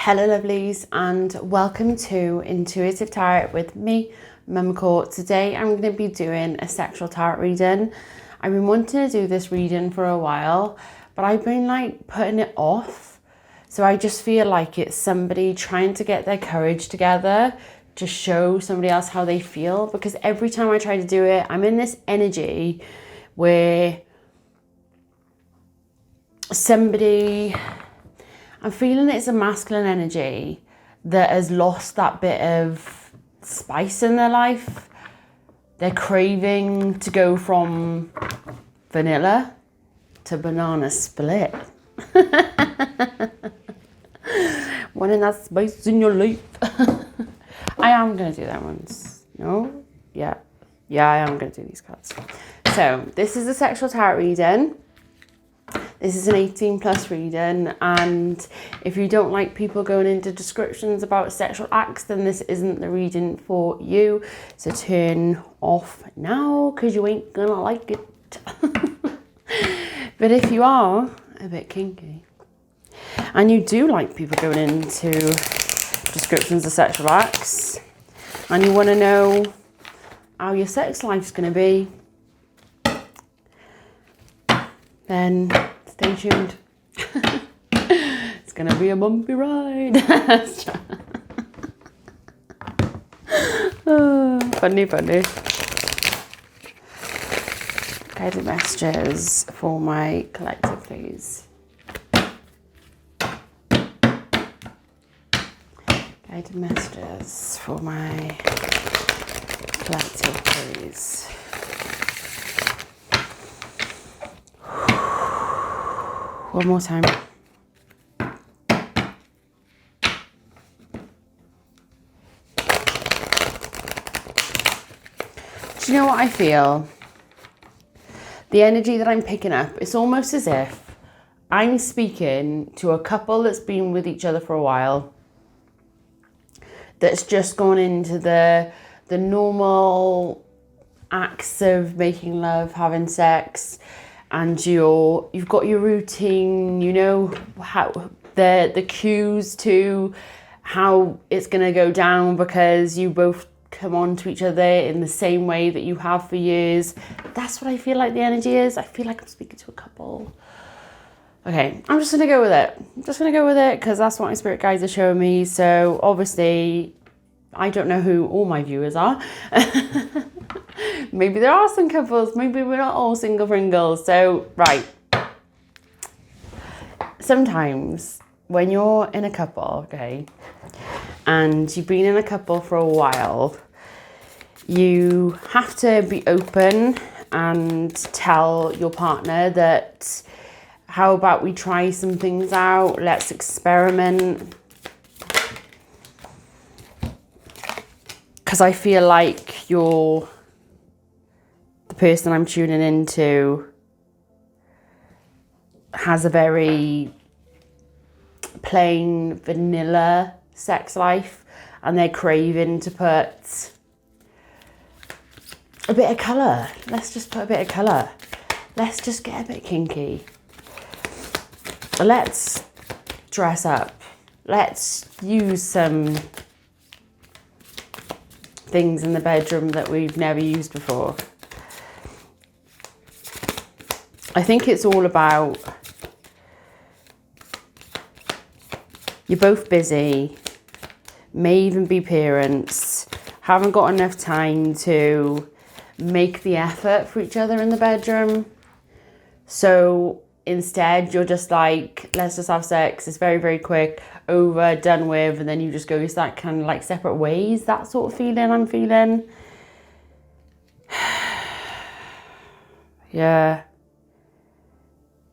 Hello lovelies, and welcome to Intuitive Tarot with me, Momma Core. Today I'm going to be doing a sexual tarot reading. I've been wanting to do this reading for a while, but I've been like putting it off. So I just feel like it's somebody trying to get their courage together to show somebody else how they feel, because every time I try to do it, I'm in this energy where I'm feeling it's a masculine energy that has lost that bit of spice in their life. They're craving to go from vanilla to banana split. Wanting that spice in your life. I am going to do that once. No? Yeah, I am going to do these cards. So, this is a sexual tarot reading. This is an 18 plus reading, and if you don't like people going into descriptions about sexual acts, then this isn't the reading for you. So turn off now, because you ain't gonna like it. But if you are a bit kinky, and you do like people going into descriptions of sexual acts, and you want to know how your sex life's gonna be, then stay tuned. It's gonna be a bumpy ride. Funny. Guided messages for my collective, please. Guided messages for my collective, please. One more time. Do you know what I feel? The energy that I'm picking up, it's almost as if I'm speaking to a couple that's been with each other for a while, that's just gone into the normal acts of making love, having sex, and you've got your routine, you know how the cues to how it's gonna go down, because you both come on to each other in the same way that you have for years. That's what I feel like the energy is. I feel like I'm speaking to a couple. Okay, I'm just gonna go with it. Because that's what my spirit guides are showing me. So obviously, I don't know who all my viewers are. Maybe there are some couples, maybe we're not all single Pringles. So, right. Sometimes when you're in a couple, okay, and you've been in a couple for a while, you have to be open and tell your partner that, how about we try some things out, let's experiment. Because I feel like the person I'm tuning into has a very plain vanilla sex life, and they're craving to put a bit of colour. Let's just put a bit of colour. Let's just get a bit kinky. Let's dress up. Let's use some things in the bedroom that we've never used before. I think it's all about, you're both busy, may even be parents, haven't got enough time to make the effort for each other in the bedroom. So instead, you're just like, let's just have sex. It's very, very quick, over, done with, and then you just go that kind of like separate ways. That sort of feeling I'm feeling. Yeah.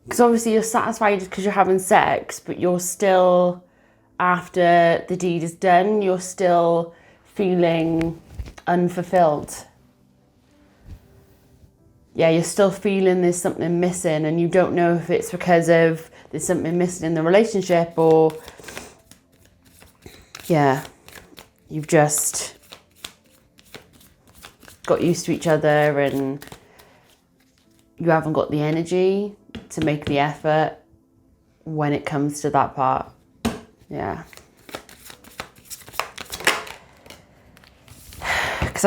Because obviously you're satisfied because you're having sex, but you're still, after the deed is done, you're still feeling unfulfilled. Yeah, you're still feeling there's something missing, and you don't know if it's because of there's something missing in the relationship, or yeah, you've just got used to each other and you haven't got the energy to make the effort when it comes to that part. Yeah.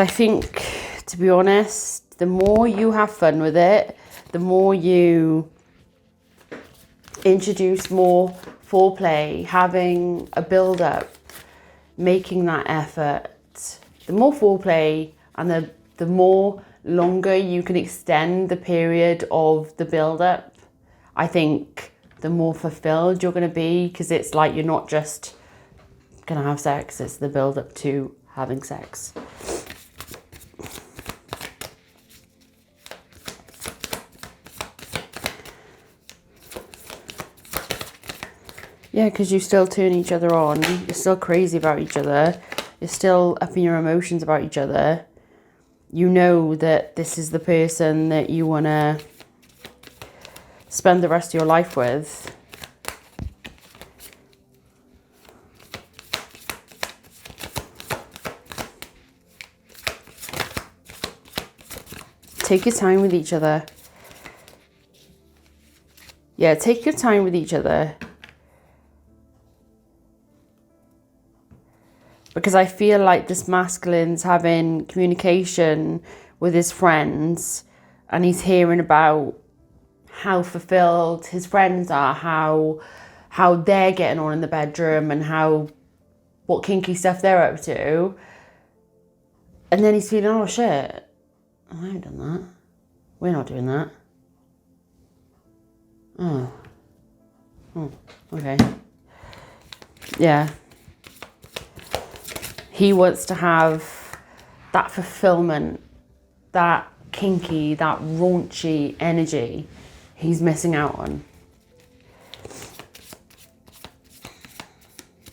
I think, to be honest, the more you have fun with it, the more you introduce more foreplay, having a build-up, making that effort, the more foreplay and the more longer you can extend the period of the build-up, I think the more fulfilled you're going to be, because it's like you're not just going to have sex, it's the build-up to having sex. Yeah, because you still turn each other on. You're still crazy about each other. You're still up in your emotions about each other. You know that this is the person that you want to spend the rest of your life with. Take your time with each other. Yeah, take your time with each other. Because I feel like this masculine's having communication with his friends and he's hearing about how fulfilled his friends are, how they're getting on in the bedroom and what kinky stuff they're up to. And then he's feeling, oh shit, I haven't done that. We're not doing that. Oh, okay. Yeah. He wants to have that fulfillment, that kinky, that raunchy energy he's missing out on.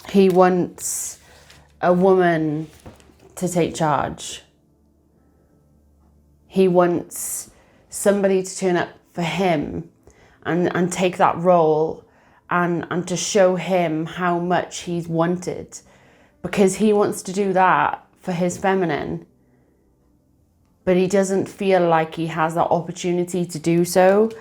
He wants a woman to take charge. He wants somebody to turn up for him and take that role and to show him how much he's wanted. Because he wants to do that for his feminine. But he doesn't feel like he has that opportunity to do so.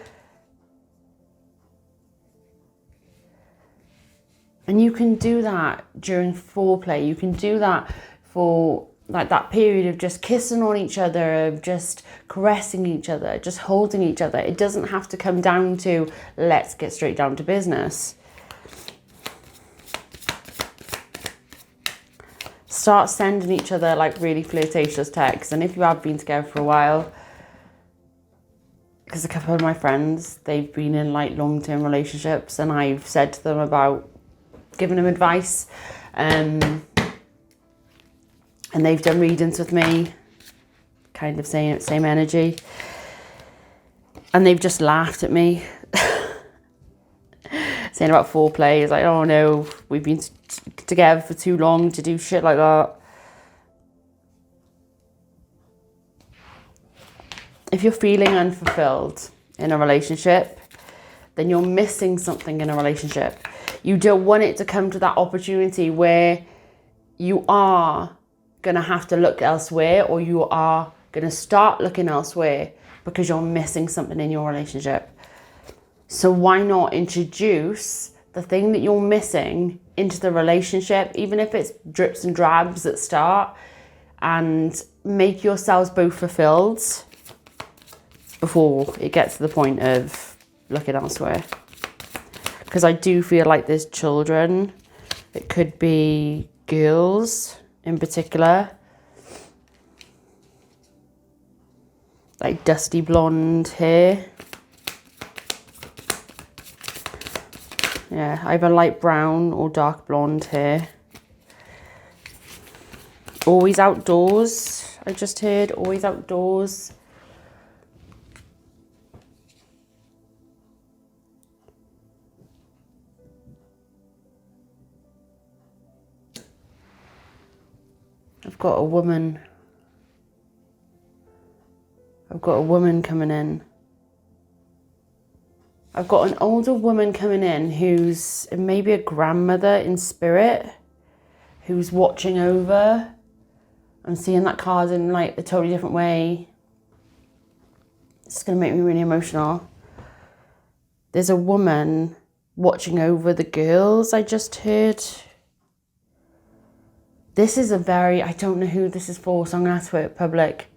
And you can do that during foreplay. You can do that for like that period of just kissing on each other, of just caressing each other, just holding each other. It doesn't have to come down to, let's get straight down to business. Start sending each other like really flirtatious texts. And if you have been together for a while, because a couple of my friends, they've been in like long-term relationships and I've said to them about giving them advice. And they've done readings with me, kind of same energy. And they've just laughed at me. Saying about foreplay, it's like, oh no, we've been together for too long to do shit like that. If you're feeling unfulfilled in a relationship, then you're missing something in a relationship. You don't want it to come to that opportunity where you are going to have to look elsewhere, or you are going to start looking elsewhere because you're missing something in your relationship. So why not introduce the thing that you're missing into the relationship, even if it's drips and drabs at start, and make yourselves both fulfilled before it gets to the point of looking elsewhere. Because I do feel like there's children. It could be girls in particular. Like dusty blonde hair. Yeah, either light brown or dark blonde hair. Always outdoors, I just heard. Always outdoors. I've got a woman coming in. I've got an older woman coming in who's maybe a grandmother in spirit, who's watching over. I'm seeing that card in like a totally different way. It's going to make me really emotional. There's a woman watching over the girls, I just heard. This is a very, I don't know who this is for, so I'm going to have to put it public.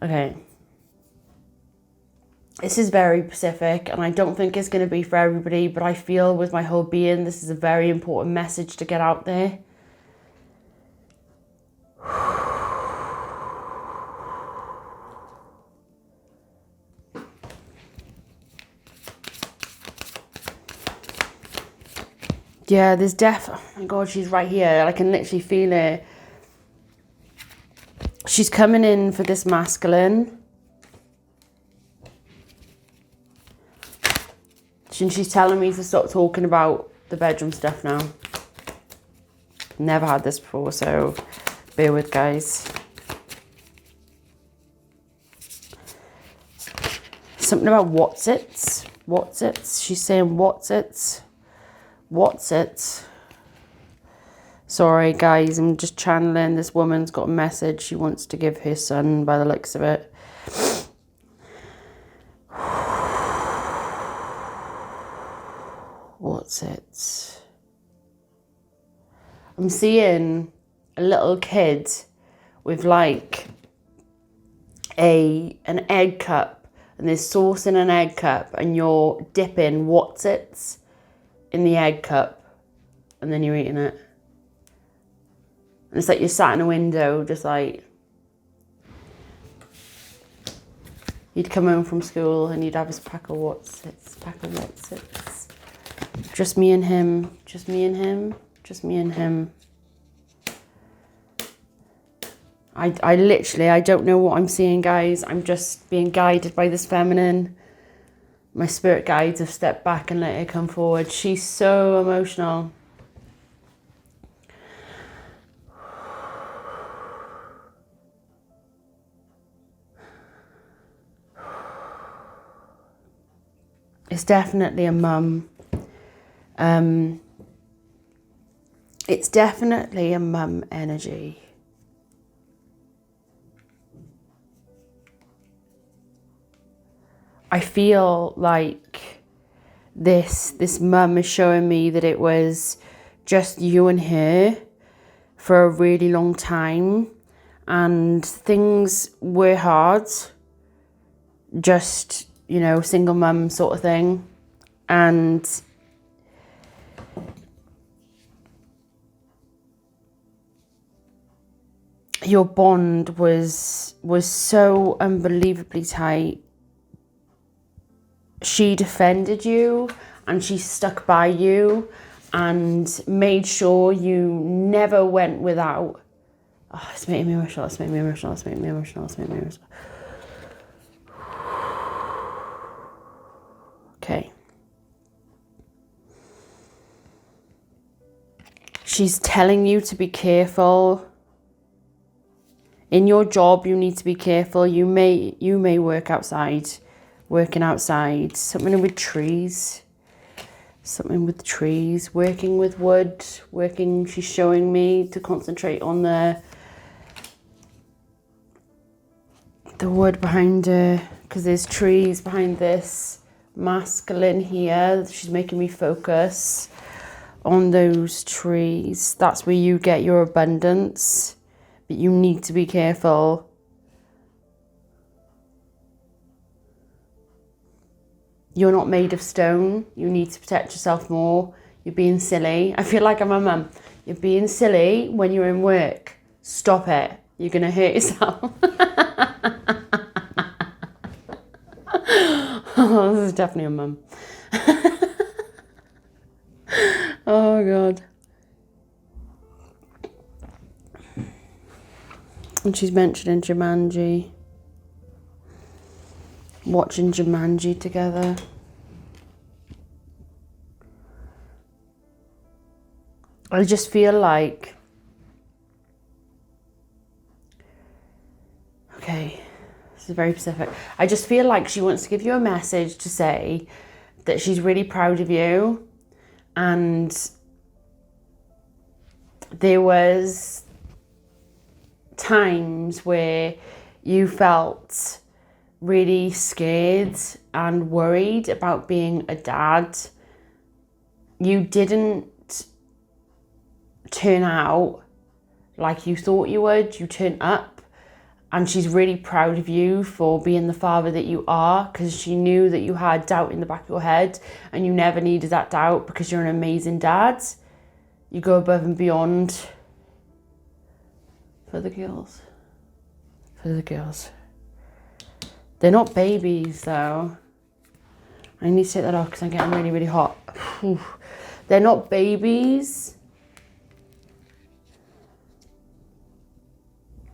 Okay. This is very specific, and I don't think it's going to be for everybody, but I feel with my whole being, this is a very important message to get out there. Yeah, there's oh my God, she's right here. I can literally feel it. She's coming in for this masculine. And she's telling me to stop talking about the bedroom stuff now. Never had this before, so bear with, guys. Something about what's it? What's it? She's saying what's it? What's it? Sorry, guys, I'm just channeling. This woman's got a message she wants to give her son by the looks of it. What's it? I'm seeing a little kid with like an egg cup, and there's sauce in an egg cup, and you're dipping what's it in the egg cup, and then you're eating it. And it's like you're sat in a window, just like you'd come home from school and you'd have this pack of what's it. Just me and him, just me and him, just me and him. I literally, I don't know what I'm seeing, guys. I'm just being guided by this feminine. My spirit guides have stepped back and let her come forward. She's so emotional. It's definitely a mum. It's definitely a mum energy. I feel like this mum is showing me that it was just you and her for a really long time, and things were hard. Just, you know, single mum sort of thing. And your bond was so unbelievably tight. She defended you and she stuck by you and made sure you never went without. Oh, it's making me emotional, it's making me emotional, it's making me emotional, it's making me emotional. Okay. She's telling you to be careful. In your job, you need to be careful. You may work outside. Working outside, something with trees, working with wood, she's showing me to concentrate on the wood behind her, because there's trees behind this masculine here. She's making me focus on those trees. That's where you get your abundance, but you need to be careful. You're not made of stone. You need to protect yourself more. You're being silly. I feel like I'm a mum. You're being silly when you're in work. Stop it. You're going to hurt yourself. Oh, this is definitely a mum. Oh, God. And she's mentioning Jumanji. Watching Jumanji together. I just feel like, okay, this is very specific. I just feel like she wants to give you a message to say that she's really proud of you, and there was times where you felt really scared and worried about being a dad. You didn't turn out like you thought you would. You turn up, and she's really proud of you for being the father that you are, because she knew that you had doubt in the back of your head and you never needed that doubt because you're an amazing dad. You go above and beyond for the girls. For the girls. They're not babies though. I need to take that off because I'm getting really, really hot. They're not babies.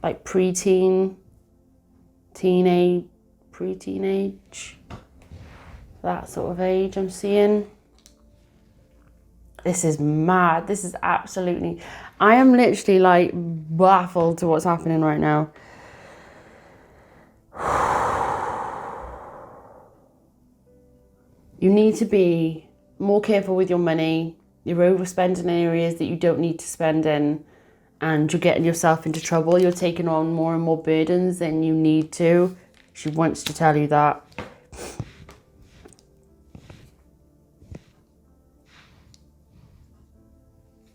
Like preteen, teenage, pre-teenage, that sort of age I'm seeing. This is mad. This is absolutely, I am literally like baffled to what's happening right now. You need to be more careful with your money. You're overspending in areas that you don't need to spend in, and you're getting yourself into trouble. You're taking on more and more burdens than you need to. She wants to tell you that.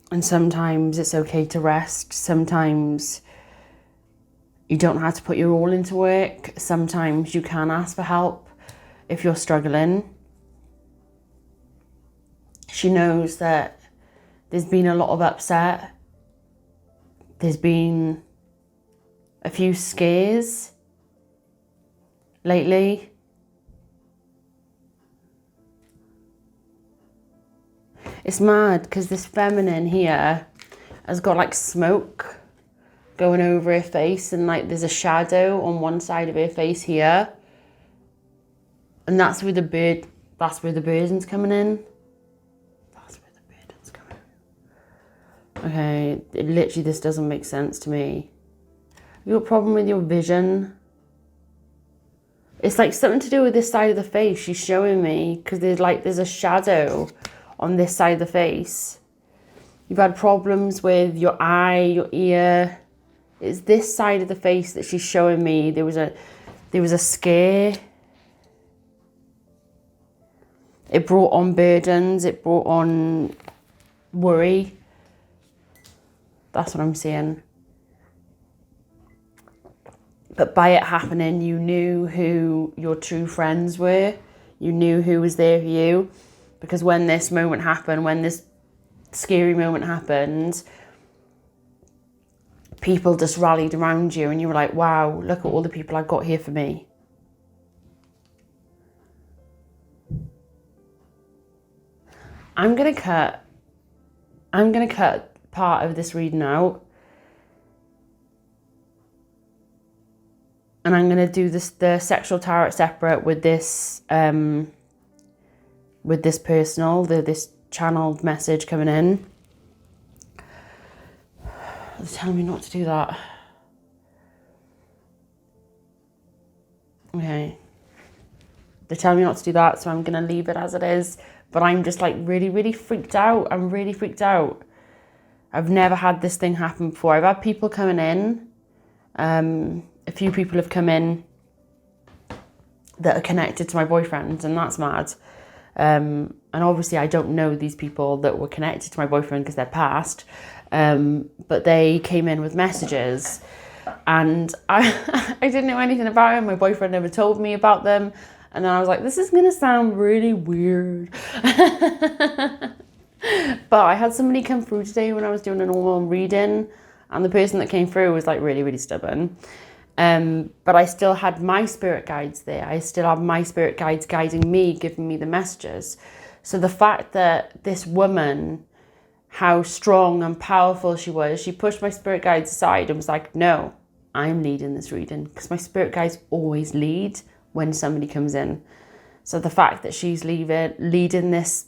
And sometimes it's okay to rest. Sometimes you don't have to put your all into work. Sometimes you can ask for help if you're struggling. She knows that there's been a lot of upset. There's been a few scares lately. It's mad because this feminine here has got like smoke going over her face, and like there's a shadow on one side of her face here. And that's where the burden's coming in. Okay, literally this doesn't make sense to me. You got a problem with your vision? It's like something to do with this side of the face she's showing me, because there's a shadow on this side of the face. You've had problems with your eye, your ear. It's this side of the face that she's showing me. There was a scare. It brought on burdens, it brought on worry. That's what I'm seeing. But by it happening, you knew who your true friends were. You knew who was there for you. Because when this moment happened, when this scary moment happened, people just rallied around you and you were like, wow, look at all the people I've got here for me. I'm gonna cut part of this reading out, and I'm gonna do the sexual tarot separate with this personal, this channeled message coming in. They're telling me not to do that. Okay. They're telling me not to do that, so I'm gonna leave it as it is. But I'm just like really, really freaked out. I'm really freaked out. I've never had this thing happen before. I've had people coming in. A few people have come in that are connected to my boyfriend, and that's mad. And obviously I don't know these people that were connected to my boyfriend because they're past. But they came in with messages, and I didn't know anything about him. My boyfriend never told me about them. And then I was like, this is gonna sound really weird. But I had somebody come through today when I was doing a normal reading, and the person that came through was like really, really stubborn. But I still had my spirit guides there. I still have my spirit guides guiding me, giving me the messages. So the fact that this woman, how strong and powerful she was, she pushed my spirit guides aside and was like, no, I'm leading this reading, because my spirit guides always lead when somebody comes in. So the fact that she's leading this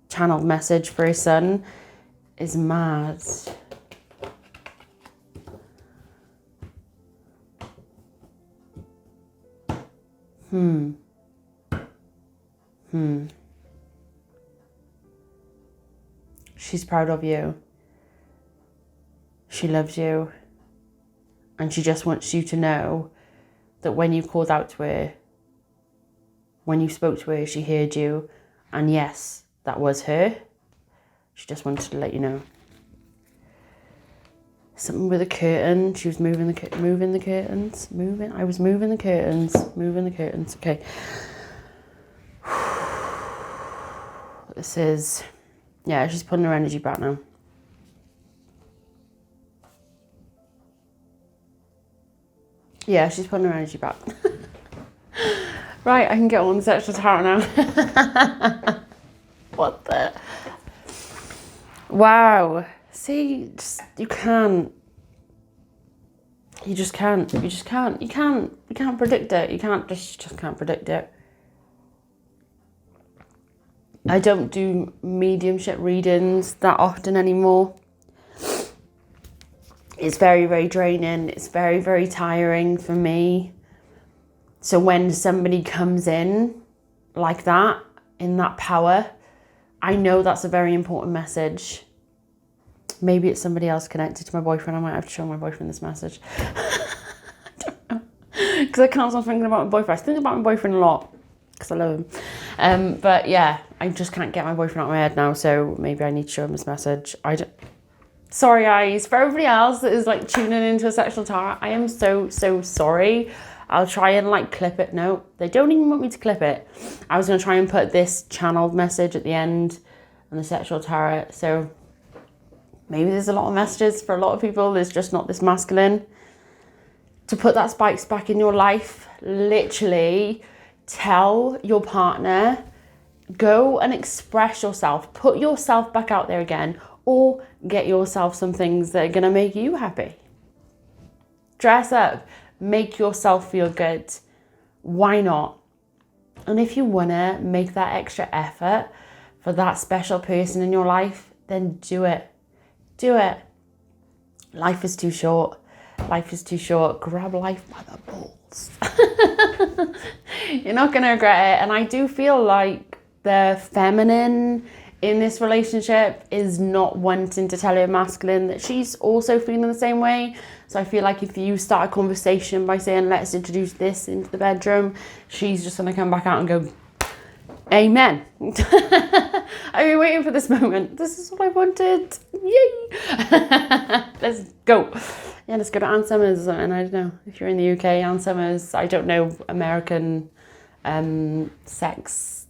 channeled message for her son is mad. She's proud of you. She loves you. And she just wants you to know that when you called out to her, when you spoke to her, she heard you. And yes, that was her. She just wanted to let you know. Something with a curtain. She was moving the curtains. I was moving the curtains. Okay. This is, yeah, she's putting her energy back now. Yeah, she's putting her energy back. Right, I can get on this extra tarot now. What the? Wow. See, just, you can't. You just can't. You can't predict it. You just can't predict it. I don't do mediumship readings that often anymore. It's very, very draining. It's very, very tiring for me. So when somebody comes in like that, in that power, I know that's a very important message. Maybe it's somebody else connected to my boyfriend. I might have to show my boyfriend this message. I don't know. Because I can't stop thinking about my boyfriend. I think about my boyfriend a lot because I love him. But yeah, I just can't get my boyfriend out of my head now. So maybe I need to show him this message. Sorry, guys. For everybody else that is like tuning into a sexual tarot, I am so, so sorry. I'll try and like clip it. No, they don't even want me to clip it. I was going to try and put this channeled message at the end on the sexual tarot. So maybe there's a lot of messages for a lot of people. There's just not this masculine. To put that spikes back in your life, literally tell your partner, go and express yourself. Put yourself back out there again, or get yourself some things that are going to make you happy. Dress up. Make yourself feel good. Why not? And if you want to make that extra effort for that special person in your life, then do it. Do it. Life is too short. Life is too short. Grab life by the balls. You're not going to regret it. And I do feel like the feminine in this relationship is not wanting to tell her masculine that she's also feeling the same way. So I feel like if you start a conversation by saying, let's introduce this into the bedroom, she's just going to come back out and go, amen. I've been waiting for this moment. This is what I wanted. Yay. Let's go. Yeah, let's go to Ann Summers or something. I don't know. If you're in the UK, Ann Summers, I don't know, American sex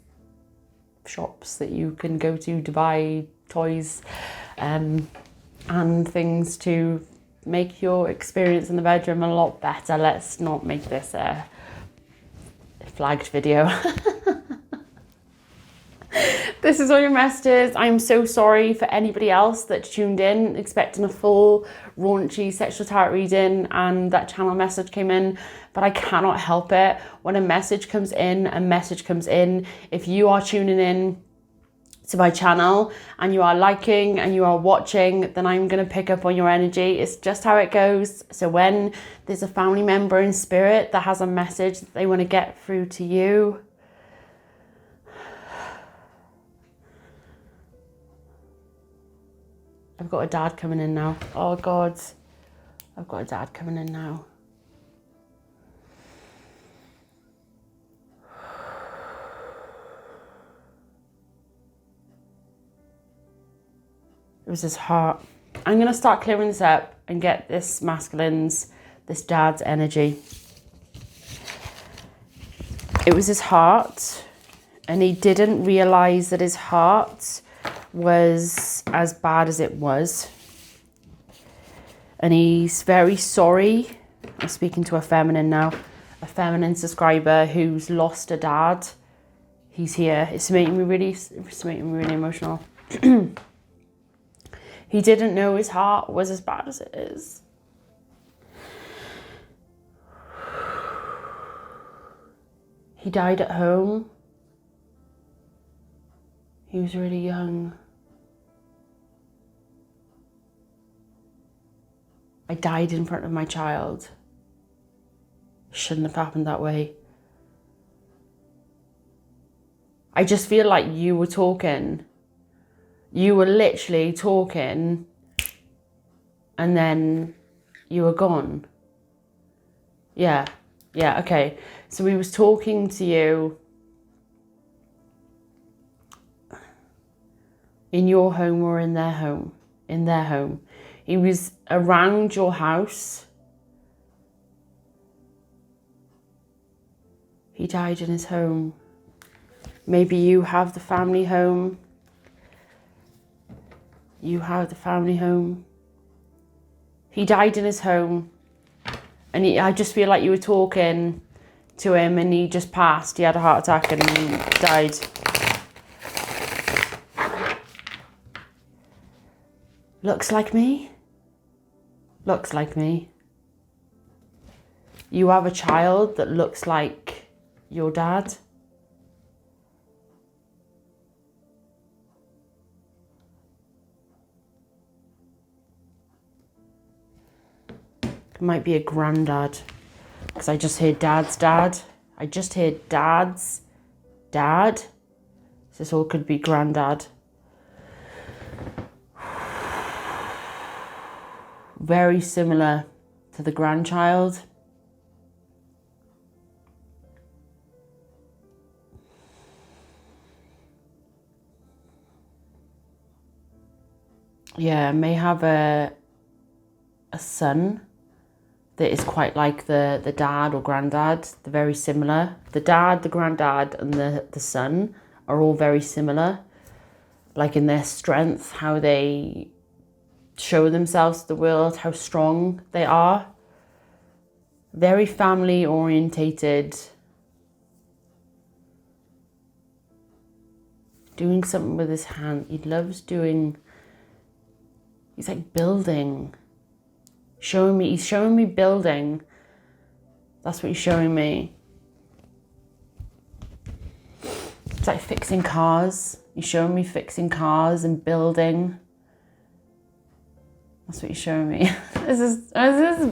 shops that you can go to buy toys and things to make your experience in the bedroom a lot better. Let's not make this a flagged video. This is all your messages. I'm so sorry for anybody else that tuned in expecting a full raunchy sexual tarot reading and that channel message came in, but I cannot help it. When a message comes in, a message comes in. If you are tuning in to my channel and you are liking and you are watching, then I'm going to pick up on your energy. It's just how it goes. So when there's a family member in spirit that has a message that they want to get through to you, I've got a dad coming in now. Oh God, I've got a dad coming in now. It was his heart. I'm going to start clearing this up and get this masculine's, this dad's energy. It was his heart, and he didn't realise that his heart was as bad as it was. And he's very sorry. I'm speaking to a feminine now. A feminine subscriber who's lost a dad. He's here. It's making me really emotional. He didn't know his heart was as bad as it is. He died at home. He was really young. I died in front of my child. Shouldn't have happened that way. I just feel like you were talking. You were literally talking and then you were gone. Yeah, okay. So he was talking to you in your home or in their home. In their home. He was around your house. He died in his home. Maybe you have the family home. You have the family home. He died in his home. And I just feel like you were talking to him and he just passed. He had a heart attack and died. Looks like me. Looks like me. You have a child that looks like your dad. It might be a granddad. Because I just heard dad's dad. I just heard dad's dad. So this all could be granddad. Very similar to the grandchild. Yeah, may have a son that is quite like the dad or granddad. They're very similar. The dad, the granddad, and the son are all very similar. Like in their strength, how they show themselves to the world, how strong they are. Very family orientated. Doing something with his hand. He loves doing, he's like building. He's showing me building. That's what he's showing me. It's like fixing cars. He's showing me fixing cars and building. That's what you're showing me. This is mental.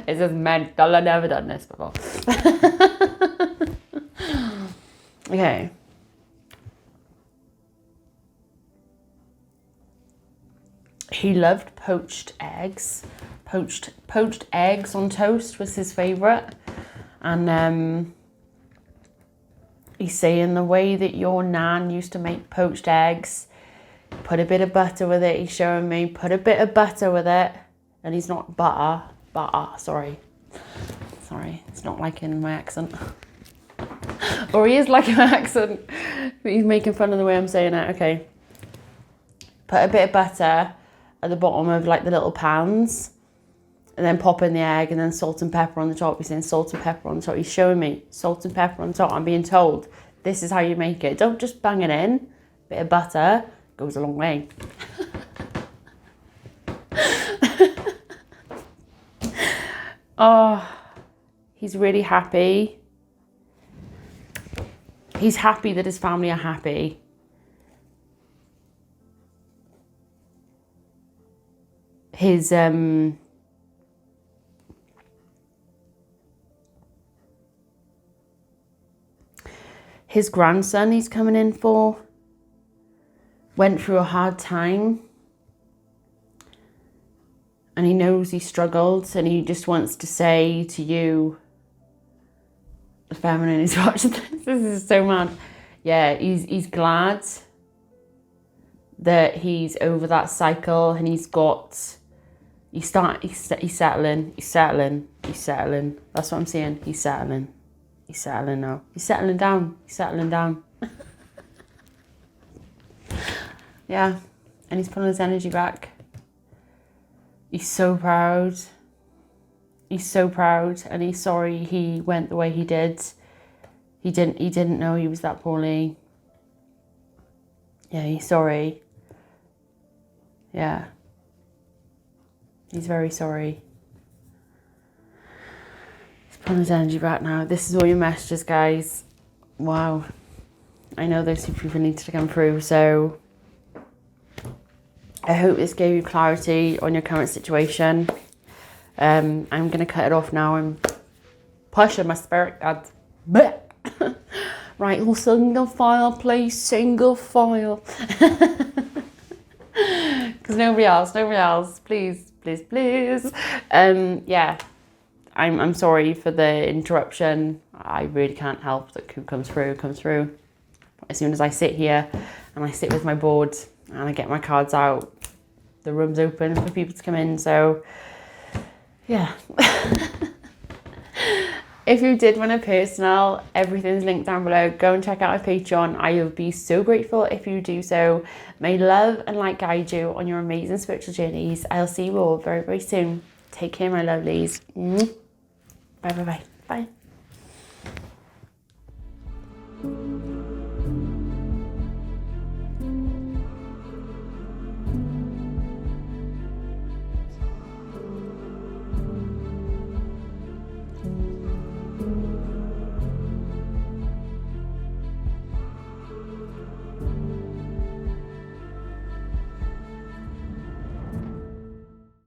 This is mental. I've never done this before. Okay. He loved poached eggs. Poached eggs on toast was his favourite. And he's saying the way that your nan used to make poached eggs, put a bit of butter with it. He's showing me, put a bit of butter with it. And he's not butter, sorry. Sorry, it's not like in my accent. Or he is like in my accent, but he's making fun of the way I'm saying it. Okay. Put a bit of butter at the bottom of like the little pans. And then pop in the egg and then salt and pepper on the top. He's saying salt and pepper on the top. He's showing me salt and pepper on the top. I'm being told this is how you make it. Don't just bang it in. Bit of butter goes a long way. Oh, he's really happy. He's happy that his family are happy. His grandson he's coming in for went through a hard time and he knows he struggled and he just wants to say to you, the feminine is watching this is so mad. Yeah, he's glad that he's over that cycle and he's settling. That's what I'm saying. He's settling now. He's settling down. Yeah, and he's pulling his energy back. He's so proud. And he's sorry he went the way he did. He didn't know he was that poorly. Yeah, he's sorry. Yeah. He's very sorry. He's pulling his energy back now. This is all your messages, guys. Wow. I know those people needed to come through, so I hope this gave you clarity on your current situation. I'm going to cut it off now. I'm pushing my spirit. Right, all single file, please. Single file. Because nobody else. Please. Yeah, I'm sorry for the interruption. I really can't help that who comes through. As soon as I sit here and I sit with my board and I get my cards out, the room's open for people to come in. So yeah. If you did want a personal, everything's linked down below. Go and check out my Patreon. I will be so grateful if you do so. May love and light guide you on your amazing spiritual journeys. I'll see you all very, very soon. Take care, my lovelies. Bye, bye, bye. Bye.